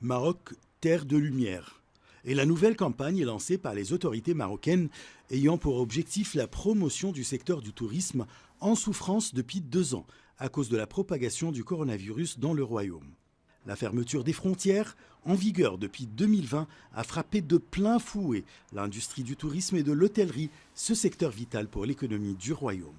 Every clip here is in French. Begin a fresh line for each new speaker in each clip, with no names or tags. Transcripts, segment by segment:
Maroc, terre de lumière. Et la nouvelle campagne est lancée par les autorités marocaines ayant pour objectif la promotion du secteur du tourisme en souffrance depuis 2 ans à cause de la propagation du coronavirus dans le royaume. La fermeture des frontières, en vigueur depuis 2020, a frappé de plein fouet l'industrie du tourisme et de l'hôtellerie, ce secteur vital pour l'économie du royaume.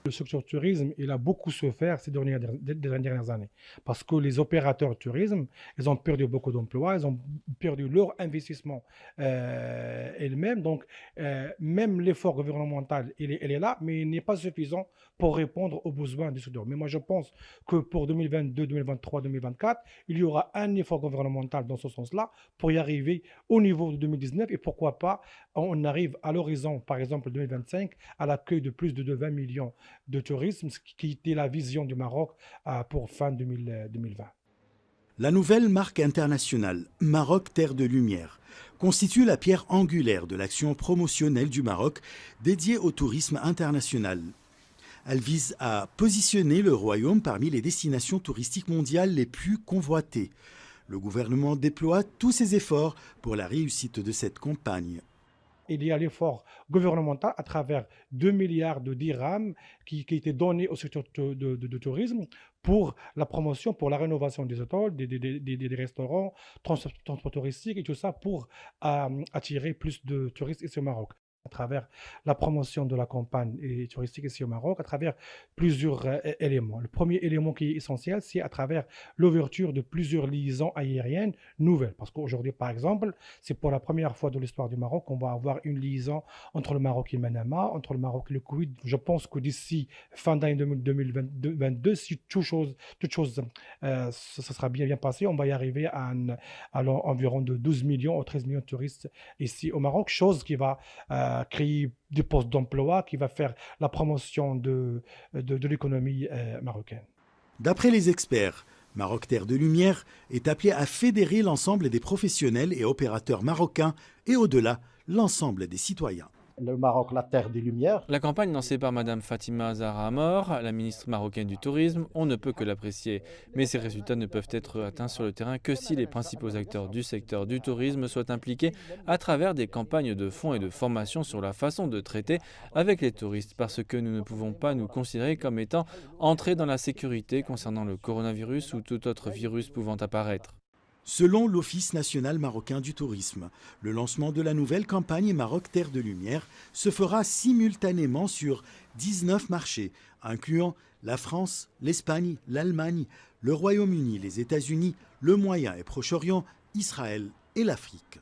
Le secteur tourisme, il a beaucoup souffert ces dernières années parce que les opérateurs de tourisme, ils ont perdu beaucoup d'emplois, ils ont perdu leur investissement elles-mêmes. Donc, même l'effort gouvernemental, il est là, mais il n'est pas suffisant pour répondre aux besoins du secteur. Mais moi, je pense que pour 2022, 2023, 2024, il y aura un effort gouvernemental dans ce sens-là pour y arriver au niveau de 2019 et pourquoi pas, on arrive à l'horizon, par exemple 2025, à l'accueil de plus de 20 millions de tourisme, ce qui était la vision du Maroc pour fin 2020.
La nouvelle marque internationale, Maroc Terre de Lumière, constitue la pierre angulaire de l'action promotionnelle du Maroc dédiée au tourisme international. Elle vise à positionner le royaume parmi les destinations touristiques mondiales les plus convoitées. Le gouvernement déploie tous ses efforts pour la réussite de cette campagne.
Il y a l'effort gouvernemental à travers 2 milliards de dirhams qui étaient donnés au secteur de tourisme pour la promotion, pour la rénovation des hôtels, des restaurants, transport touristique et tout ça pour attirer plus de touristes ici au Maroc. À travers la promotion de la campagne touristique ici au Maroc, à travers plusieurs éléments. Le premier élément qui est essentiel, c'est à travers l'ouverture de plusieurs liaisons aériennes nouvelles. Parce qu'aujourd'hui, par exemple, c'est pour la première fois de l'histoire du Maroc qu'on va avoir une liaison entre le Maroc et Manama, entre le Maroc et le Koweït. Je pense que d'ici fin d'année 2022, si toute chose ça sera bien passé, on va y arriver à environ de 12 millions ou 13 millions de touristes ici au Maroc, chose qui va créer des postes d'emploi, qui va faire la promotion de l'économie marocaine.
D'après les experts, Maroc Terre de Lumière est appelé à fédérer l'ensemble des professionnels et opérateurs marocains et au-delà, l'ensemble des citoyens.
Le Maroc, la terre des lumières.
La campagne lancée par Mme Fatima Zahra Amor, la ministre marocaine du Tourisme, on ne peut que l'apprécier. Mais ces résultats ne peuvent être atteints sur le terrain que si les principaux acteurs du secteur du tourisme soient impliqués à travers des campagnes de fonds et de formation sur la façon de traiter avec les touristes, parce que nous ne pouvons pas nous considérer comme étant entrés dans la sécurité concernant le coronavirus ou tout autre virus pouvant apparaître.
Selon l'Office national marocain du tourisme, le lancement de la nouvelle campagne Maroc Terre de Lumière se fera simultanément sur 19 marchés, incluant la France, l'Espagne, l'Allemagne, le Royaume-Uni, les États-Unis, le Moyen et Proche-Orient, Israël et l'Afrique.